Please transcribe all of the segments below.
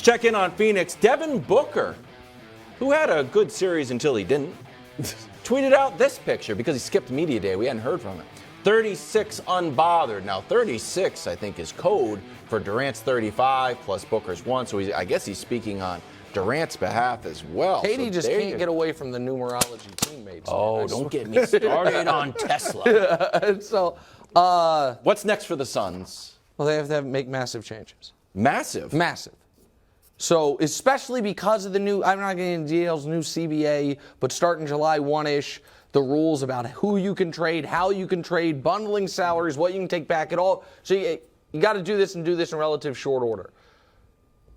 check in on Phoenix. Devin Booker, who had a good series until he didn't, tweeted out this picture because he skipped media day. We hadn't heard from him. 36 unbothered. Now, 36, I think, is code for Durant's 35 plus Booker's 1. So I guess he's speaking on Durant's behalf as well. Katie just can't get away from the numerology teammates. Oh, don't get me started on Tesla. So, what's next for the Suns? well, they have to make massive changes. Massive. Massive. So, especially because of the new, I'm not getting into details, new CBA, but starting July 1-ish, the rules about who you can trade, how you can trade, bundling salaries, what you can take back, it all. So, you got to do this and do this in relative short order.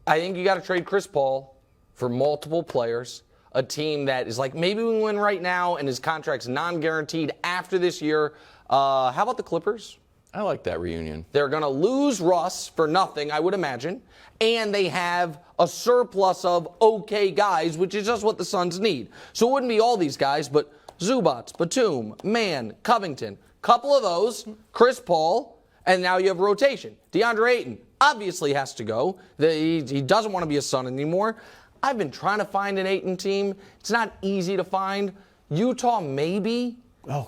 I think you got to trade Chris Paul for multiple players, a team that is like, maybe we win right now and his contract's non-guaranteed after this year. How about the Clippers? I like that reunion. They're going to lose Russ for nothing, I would imagine, and they have a surplus of okay guys, which is just what the Suns need. So it wouldn't be all these guys, but Zubats, Batum, Mann, Covington, couple of those, Chris Paul, and now you have rotation. DeAndre Ayton obviously has to go. He doesn't want to be a Sun anymore. I've been trying to find an Ayton team. It's not easy to find. Utah maybe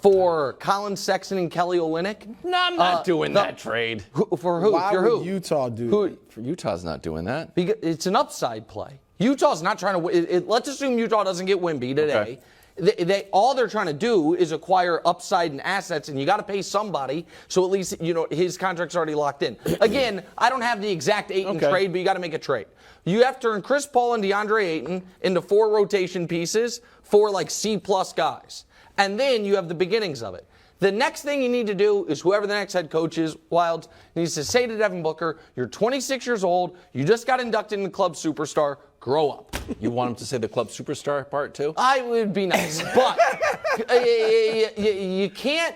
for Colin Sexton and Kelly Olynyk. No, I'm not doing that trade. For who? Why You're would who? Utah do Who? For Utah's not doing that. Because it's an upside play. Utah's not trying to win. Let's assume Utah doesn't get Wemby today. Okay. All they're trying to do is acquire upside and assets, and you got to pay somebody. So at least his contract's already locked in. Again, I don't have the exact Ayton trade, but you got to make a trade. You have to turn Chris Paul and DeAndre Ayton into 4 rotation pieces, 4 like C-plus guys, and then you have the beginnings of it. The next thing you need to do is whoever the next head coach is, Wilds, needs to say to Devin Booker, you're 26 years old, you just got inducted into Club Superstar, grow up. You want him to say the club superstar part too? I would be nice, but you can't.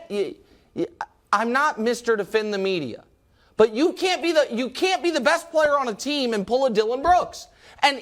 I'm not Mr. Defend the Media, but you can't be the best player on a team and pull a Dylan Brooks, and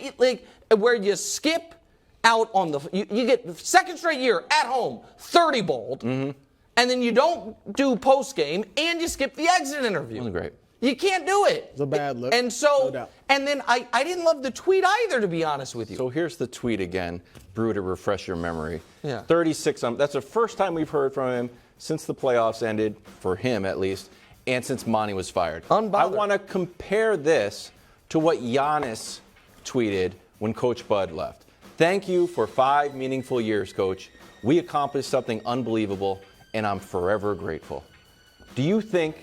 where you skip out on you get second straight year at home 30 bowled, and then you don't do post game and you skip the exit interview. Wasn't great. You can't do it. It's a bad look. And so, No doubt. and then I didn't love the tweet either, to be honest with you. So here's the tweet again, Brew, to refresh your memory. Yeah. 36. That's the first time we've heard from him since the playoffs ended, for him at least, and since Monty was fired. Unbothered. I want to compare this to what Giannis tweeted when Coach Bud left. Thank you for 5 meaningful years, Coach. We accomplished something unbelievable, and I'm forever grateful. Do you think,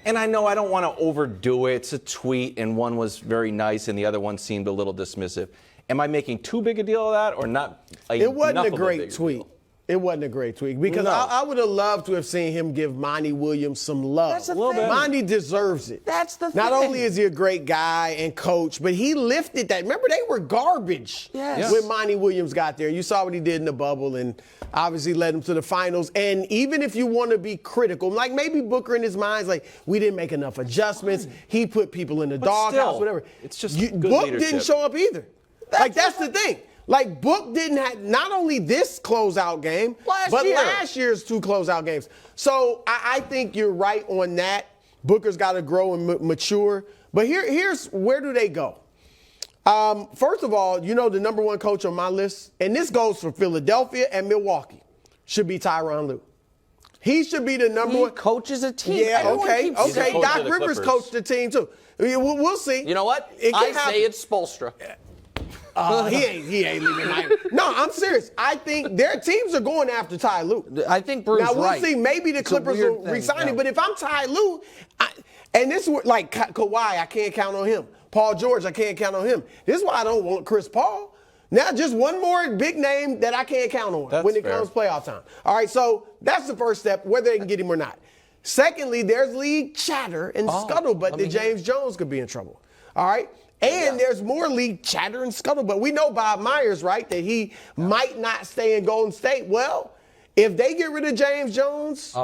and I know I don't want to overdo it, it's a tweet, and one was very nice, and the other one seemed a little dismissive. Am I making too big a deal of that, or not? It wasn't a great tweet. It wasn't a great tweet because No. I would have loved to have seen him give Monty Williams some love. That's the thing. Monty deserves it. That's the Not thing. only is he a great guy and coach, but he lifted that. Remember, they were garbage Yes. when Monty Williams got there. You saw what he did in the bubble and obviously led them to the finals. And even if you want to be critical, like maybe Booker in his mind is like, we didn't make enough adjustments. He put people in the doghouse, still, whatever. it's just good Book leadership. didn't show up either. That's the thing. Like, Book didn't have not only this closeout game, but last year's 2 closeout games. So I think you're right on that. Booker's got to grow and mature. But here's where do they go? First of all, the number 1 coach on my list, and this goes for Philadelphia and Milwaukee, should be Tyronn Lue. He should be the number 1. He coaches a team. Yeah, Everyone okay. keeps saying- coach Doc of the Rivers Clippers. coached the team, too. We'll see. You know what? It I can happen. say it's Spoelstra. He ain't leaving. No, I'm serious. I think their teams are going after Ty Lue. I think Bruce Now, we'll right. see. Maybe the It's a Clippers weird will thing, resign him. yeah. But if I'm Ty Lue, and this is like Kawhi, I can't count on him. Paul George, I can't count on him. This is why I don't want Chris Paul. Now, just one more big name that I can't count on when it comes playoff time. All right, so that's the first step, whether they can get him or not. Secondly, there's league chatter and scuttlebutt that James Jones could be in trouble. All right? And there's more league chatter and scuttlebutt. We know Bob Myers, right, that he might not stay in Golden State. Well, if they get rid of James Jones,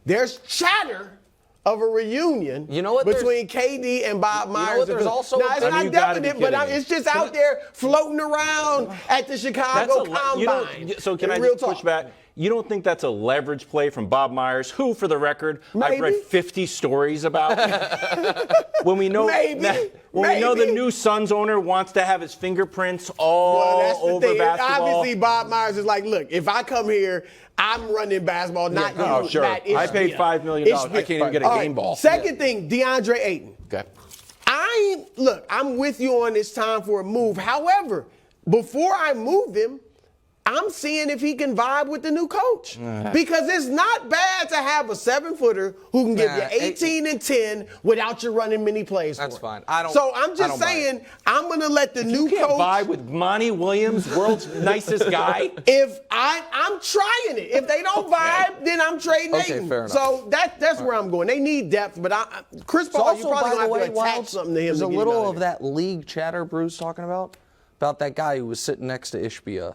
there's chatter of a reunion between KD and Bob Myers. There's also now, it's not definite, but it's just out there floating around at the Chicago Combine. So can I Real just push talk. back? You don't think that's a leverage play from Bob Myers, who, for the record, Maybe. I've read 50 stories about? When we know Maybe. we know the new Suns owner wants to have his fingerprints all that's the over thing. basketball. Obviously, Bob Myers is like, look, if I come here, I'm running basketball, not you. Oh, sure. Not I paid Ishbia. $5 million. I can't even get a All game ball. Second thing, DeAndre Ayton. Okay. I'm with you on it's time for a move. However, before I move him, I'm seeing if he can vibe with the new coach. Because it's not bad to have a 7-footer who can give you 18 and 10 without you running many plays. That's for him. fine. So I'm just saying, I'm going to let the new You can't coach vibe with Monty Williams, world's nicest guy. If I'm trying it. If they don't vibe, then I'm trading Ayton. fair enough. So that's where I'm going. They need depth, but Chris So Paul, you also, probably by the going way, to have to attach Wild, something to him. there's to a get him little out of that league chatter Bruce talking about that guy who was sitting next to Ishbia.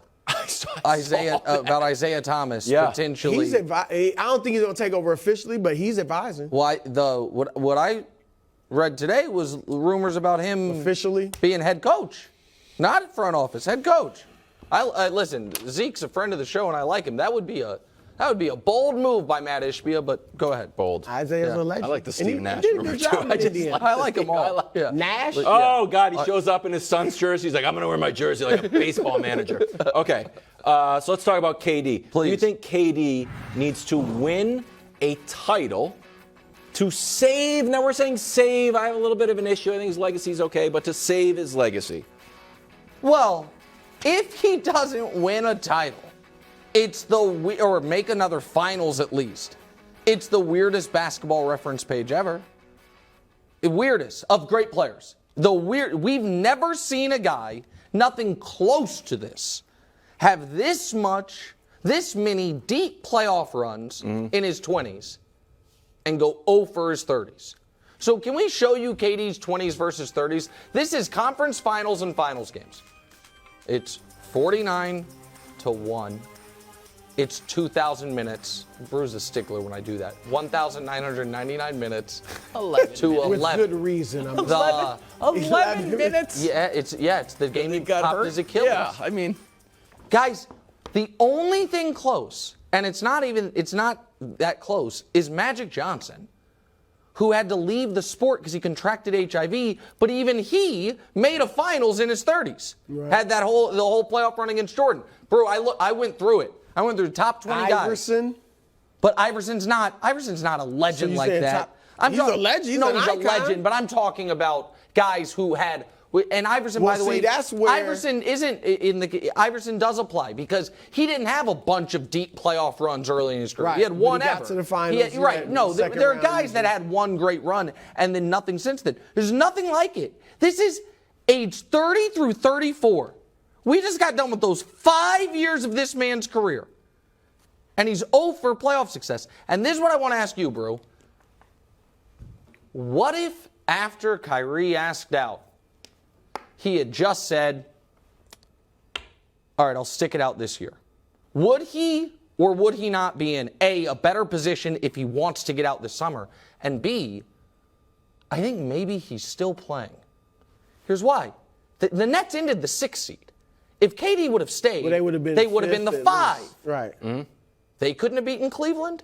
About Isaiah Thomas potentially. I don't think he's going to take over officially, but he's advising. What I read today was rumors about him Officially? being head coach, not front office, head coach. I listen. Zeke's a friend of the show, and I like him. That would be a bold move by Matt Ishbia. But go ahead. Bold. Isaiah's a legend. I like the Steve Nash did a rumor, good job too. in Indiana. I like them all. Yeah. Nash? Oh, God, he shows up in his son's jersey. He's like, I'm going to wear my jersey like a baseball manager. Okay, so let's talk about KD. Please. Do you think KD needs to win a title to save? Now, we're saying save. I have a little bit of an issue. I think his legacy's okay, but to save his legacy. Well, if he doesn't win a title, or make another finals at least, it's the weirdest basketball reference page ever. The weirdest of great players. We've never seen a guy, nothing close to this, have this many deep playoff runs in his 20s and go 0 for his 30s. So can we show you KD's 20s versus 30s? This is conference finals and finals games. It's 49-1. It's 2,000 minutes. Bruce is a stickler when I do that. 1,999 minutes to 11. With good reason. 11 minutes? Yeah, it's the game he got popped hurt? his Achilles. Yeah, I mean. Guys, the only thing close, and it's not that close, is Magic Johnson, who had to leave the sport because he contracted HIV, but even he made a finals in his 30s. Right. Had the whole playoff run against Jordan. Bro, I went through it. I went through the top 20 guys. Iverson? But Iverson's not a legend like that. He's a legend. He's an icon. legend, but I'm talking about guys who had. And Iverson, by the way, that's where Iverson isn't in the. Iverson does apply because he didn't have a bunch of deep playoff runs early in his career. Right, he had one he got ever. to the finals. Right. No, there are guys that had one great run and then nothing since then. There's nothing like it. This is age 30 through 34. We just got done with those 5 years of this man's career. And he's 0 for playoff success. And this is what I want to ask you, bro. What if after Kyrie asked out, he had just said, all right, I'll stick it out this year? Would he or would he not be in a better position if he wants to get out this summer? And B, I think maybe he's still playing. Here's why. The Nets ended the 6th seed. If KD would have stayed, they would have been the 5. Right. Mm-hmm. They couldn't have beaten Cleveland?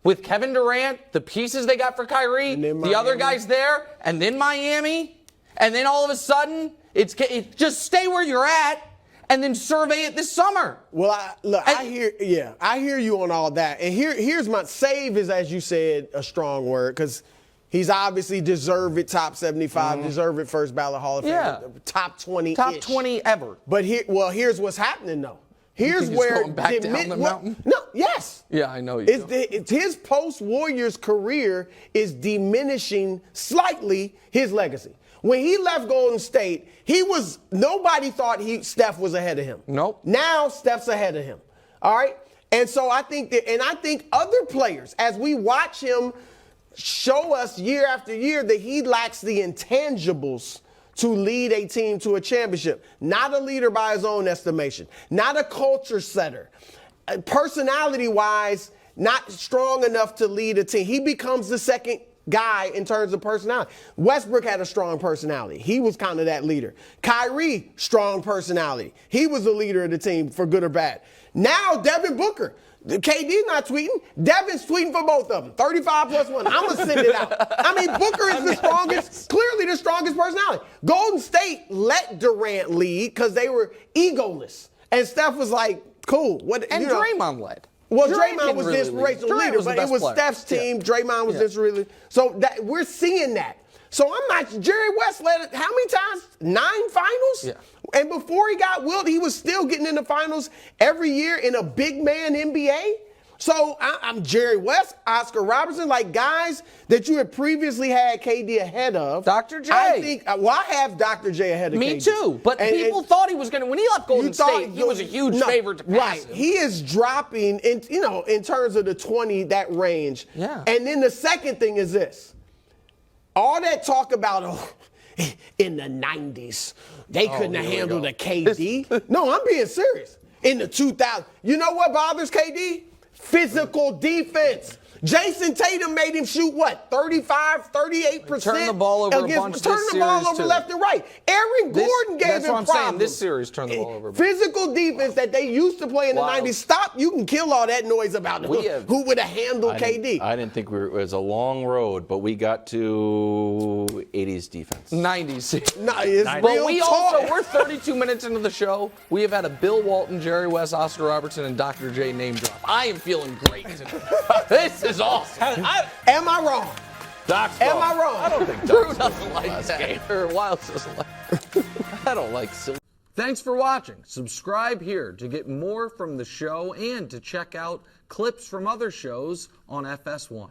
With Kevin Durant, the pieces they got for Kyrie, the other guys there, and then Miami, and then all of a sudden, it's just stay where you're at and then survey it this summer. Well, I hear you on all that. And here's my save is, as you said, a strong word because he's obviously deserved it, top 75, deserved it, first ballot Hall of Fame, top 20. Top 20 ever. But here's what's happening though. Here's where going back down the mountain. No, yes. Yeah, I know. His post-Warriors career is diminishing slightly his legacy. When he left Golden State, nobody thought Steph was ahead of him. Nope. Now Steph's ahead of him. All right? And so I think other players, as we watch him show us year after year that he lacks the intangibles to lead a team to a championship. Not a leader by his own estimation. Not a culture setter. Personality-wise, not strong enough to lead a team. He becomes the second guy in terms of personality. Westbrook had a strong personality. He was kind of that leader. Kyrie, strong personality. He was the leader of the team for good or bad. Now Devin Booker. KD's not tweeting. Devin's tweeting for both of them. 35 plus 1. I'm going to send it out. I mean, Booker is the strongest, clearly the strongest personality. Golden State let Durant lead because they were egoless. And Steph was like, cool. And Draymond led. Well, Durant Draymond was the inspirational leader, but it was Steph's team. Draymond was the inspirational leader. So we're seeing that. So I'm not, Jerry West led it, how many times? 9 finals? Yeah. And before he got willed, he was still getting in the finals every year in a big man NBA. So I'm Jerry West, Oscar Robertson, like guys that you had previously had KD ahead of. Dr. J. I think, I have Dr. J ahead of KD. Me too. But people thought he was going to, when he left Golden State, he was a huge favorite to pass him. He is dropping, in terms of the 20, that range. Yeah. And then the second thing is this. All that talk about in the 90s, they couldn't have handled a KD. No, I'm being serious. In the 2000s. You know what bothers KD? Physical defense. Jason Tatum made him shoot, 35, 38%? Turn the ball over a bunch Turn the ball over left and right. Aaron Gordon gave him problems. That's what I'm saying. This series turned the ball over. Physical defense that they used to play in the 90s. Stop. You can kill all that noise about who would have handled KD. I didn't think it was a long road, but we got to 80s defense. 90s. No, it's 90s. real But we're 32 minutes into the show. We have had a Bill Walton, Jerry West, Oscar Robertson, and Dr. J name drop. I am feeling great today. This is awesome. Am I wrong? Doc's Am wrong. I wrong? I don't think Drew Doc's doesn't like that. Or Wiles doesn't like. I don't like silly. Thanks for watching. Subscribe here to get more from the show and to check out clips from other shows on FS1.